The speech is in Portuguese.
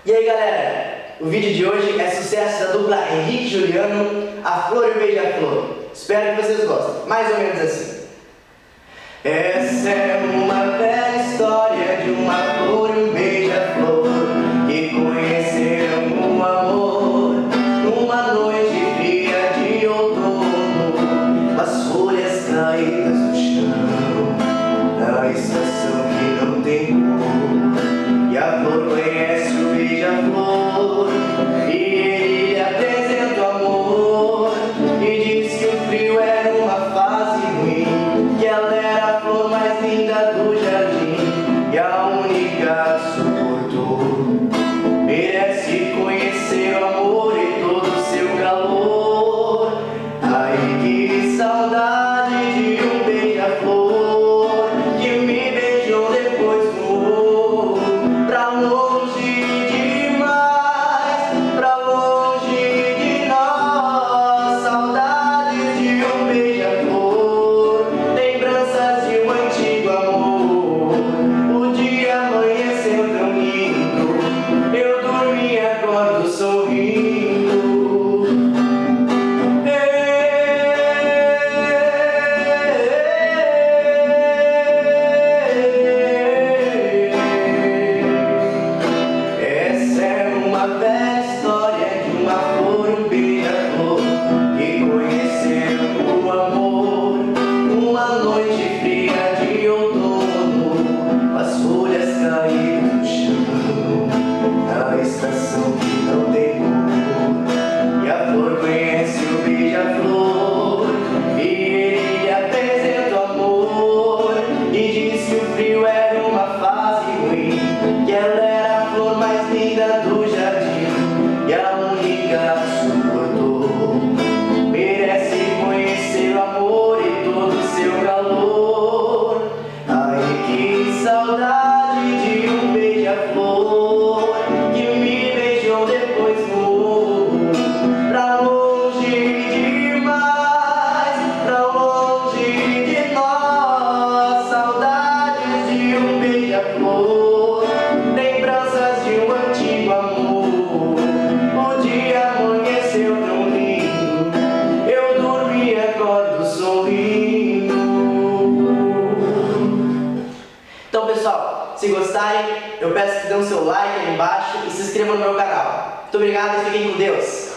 E aí galera, o vídeo de hoje é sucesso da dupla Henrique e Juliano, A Flor e o Beija-Flor. Espero que vocês gostem, mais ou menos assim. Essa é uma velha história de uma flor e um beija-flor que conheceram o amor numa noite fria de outono, as folhas caídas no chão, na estação que não tem cor. E a flor conhece o beija-flor e ele lhe apresenta o amor e diz que o frio era uma fase ruim, que ela era a flor mais linda do jardim e a única suportou. Merece conhecer o amor e todo o seu calor. Ai, que saudade de um beija-flor que me beijou depois voou pra longe demais, pra longe de nós. Saudades de um beija-flor, lembranças de um antigo amor. O dia amanheceu tão lindo, eu dormi e acordo sorrindo. Essa é uma velha história de uma flor e um beija-flor que conheceram o amor numa noite fria de outono, as folhas caídas no chão, na estação que não tem cor. E a flor conhece o beija-flor e ele lhe apresenta o amor e diz que o frio era uma fase ruim, que ela era a flor mais linda do jardim e a única suportou. Merece conhecer o amor e todo o seu calor. Ai, que saudade de um beija-flor que me beijou depois voou pra longe demais, pra longe de nós. Saudades de um beija-flor, lembranças de um antigo amor. O dia amanheceu tão lindo, eu dormi e acordo sorrindo. Então pessoal, se gostarem, eu peço que dêem o seu like aí embaixo e se inscrevam no meu canal. Muito obrigado e fiquem com Deus!